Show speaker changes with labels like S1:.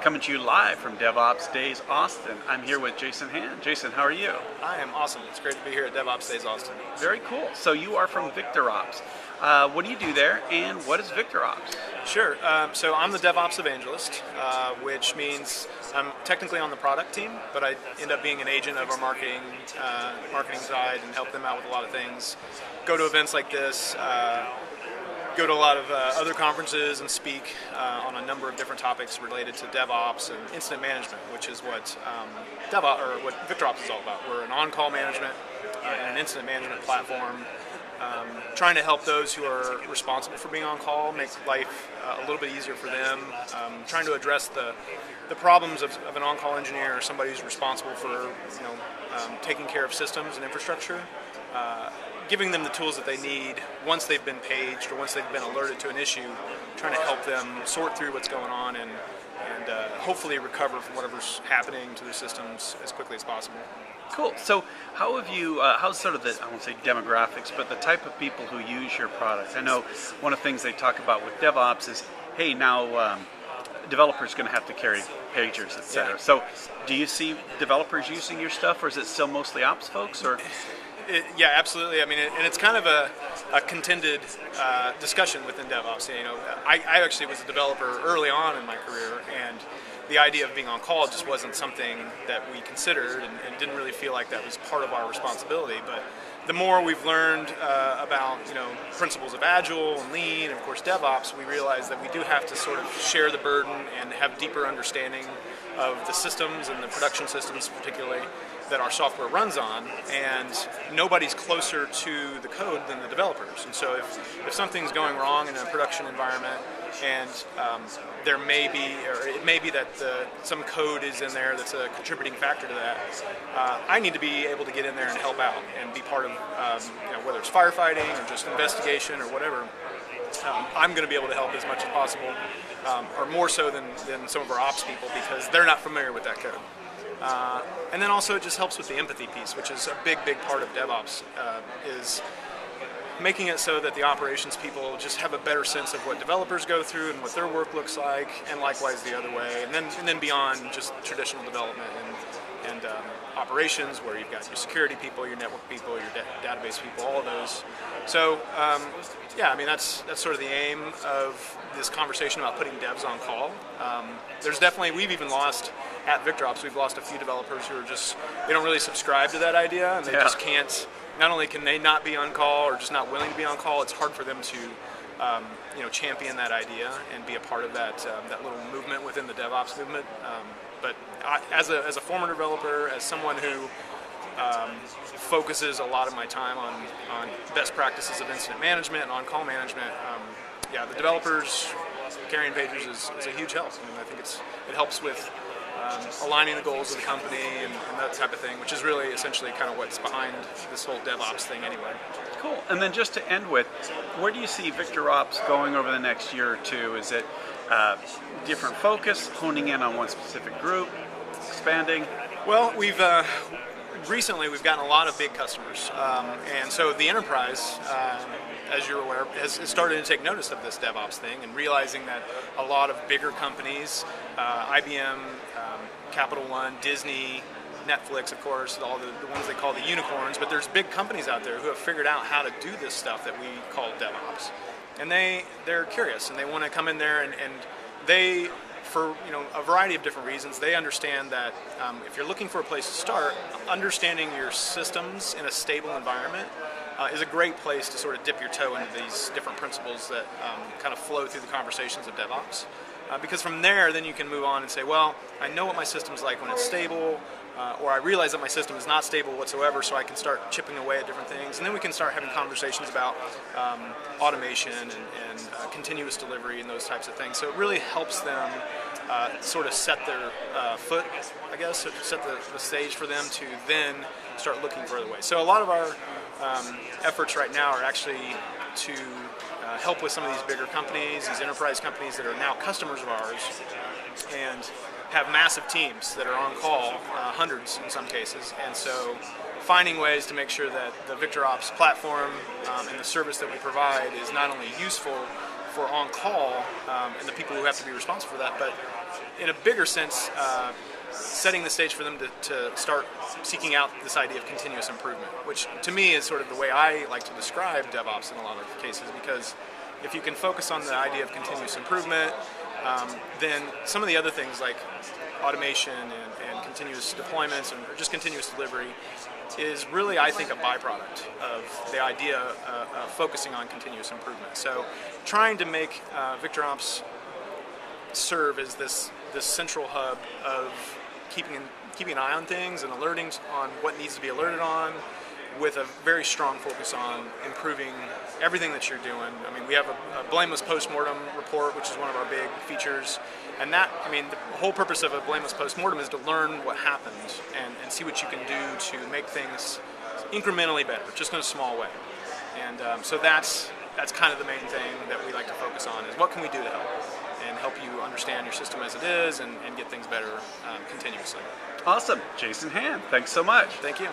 S1: coming to you live from DevOps Days Austin. I'm here with Jason Hand. Jason, how are you?
S2: I am awesome. It's great to be here at DevOps Days Austin.
S1: Very cool. So you are from VictorOps. What do you do there, and what is VictorOps?
S2: Sure. So I'm the DevOps evangelist, which means I'm technically on the product team, but I end up being an agent of our marketing side and help them out with a lot of things. Go to events like this. Go to a lot of other conferences and speak on a number of different topics related to DevOps and incident management, which is what what VictorOps is all about. We're an on-call management and an incident management platform, trying to help those who are responsible for being on call make life a little bit easier for them. Trying to address the problems of an on-call engineer or somebody who's responsible for taking care of systems and infrastructure. Giving them the tools that they need once they've been paged or once they've been alerted to an issue, trying to help them sort through what's going on and hopefully recover from whatever's happening to their systems as quickly as possible.
S1: Cool. So how have you, how's sort of the, I won't say demographics, but the type of people who use your product? I know one of the things they talk about with DevOps is, hey, now developers going to have to carry pagers, etc.
S2: Yeah.
S1: So do you see developers using your stuff, or is it still mostly ops folks? Or
S2: Yeah, absolutely. I mean, and it's kind of a contended discussion within DevOps. I actually was a developer early on in my career, and the idea of being on call just wasn't something that we considered and didn't really feel like that was part of our responsibility. But the more we've learned about principles of Agile and Lean, and of course DevOps, we realize that we do have to sort of share the burden and have deeper understanding of the systems and the production systems particularly that our software runs on, and nobody's closer to the code than the developers. And so if something's going wrong in a production environment, and there may be, or it may be that some code is in there that's a contributing factor to that, I need to be able to get in there and help out and be part of, whether it's firefighting or just investigation or whatever. I'm going to be able to help as much as possible, or more so than some of our ops people, because they're not familiar with that code. And then also it just helps with the empathy piece, which is a big part of DevOps, is making it so that the operations people just have a better sense of what developers go through and what their work looks like, and likewise the other way, and then beyond just traditional development and operations, where you've got your security people, your network people, your database people, all of those. So yeah, I mean that's sort of the aim of this conversation about putting devs on call. There's definitely, we've even lost at VictorOps, we've lost a few developers who are just, they don't really subscribe to that idea, and they just can't. Not only can they not be on call or just not willing to be on call, it's hard for them to champion that idea and be a part of that little movement within the DevOps movement. But as a former developer, as someone who focuses a lot of my time on best practices of incident management and on-call management, yeah, the developers carrying pagers is a huge help. I mean, I think it helps with aligning the goals of the company and that type of thing, which is really essentially kind of what's behind this whole DevOps thing anyway.
S1: Cool. And then just to end with, where do you see VictorOps going over the next year or two? Is it different focus, honing in on one specific group, expanding?
S2: Well, recently we've gotten a lot of big customers, and so the enterprise, as you're aware, has started to take notice of this DevOps thing and realizing that a lot of bigger companies, IBM, Capital One, Disney, Netflix, of course, all the ones they call the unicorns, but there's big companies out there who have figured out how to do this stuff that we call DevOps. And they're curious, and they want to come in there, and they, for a variety of different reasons, they understand that if you're looking for a place to start, understanding your systems in a stable environment is a great place to sort of dip your toe into these different principles that kind of flow through the conversations of DevOps. Because from there, then you can move on and say, well, I know what my system's like when it's stable, or I realize that my system is not stable whatsoever, so I can start chipping away at different things. And then we can start having conversations about automation and continuous delivery and those types of things. So it really helps them sort of set their foot, I guess, set the stage for them to then start looking for other ways. So a lot of our efforts right now are actually to help with some of these bigger companies, these enterprise companies that are now customers of ours, and have massive teams that are on call, hundreds in some cases. And so finding ways to make sure that the VictorOps platform and the service that we provide is not only useful for on-call and the people who have to be responsible for that, but in a bigger sense, setting the stage for them to start seeking out this idea of continuous improvement, which to me is sort of the way I like to describe DevOps in a lot of cases, because if you can focus on the idea of continuous improvement, then some of the other things like automation and continuous deployments and just continuous delivery is really, I think, a byproduct of the idea of focusing on continuous improvement. So trying to make VictorOps serve as this central hub of keeping an eye on things and alerting on what needs to be alerted on, with a very strong focus on improving everything that you're doing. I mean, we have a blameless postmortem report, which is one of our big features. And that, I mean, the whole purpose of a blameless postmortem is to learn what happened and see what you can do to make things incrementally better, just in a small way. And so that's kind of the main thing that we like to focus on, is what can we do to help you understand your system as it is and get things better continuously.
S1: Awesome. Jason Hand, thanks so much.
S2: Thank you.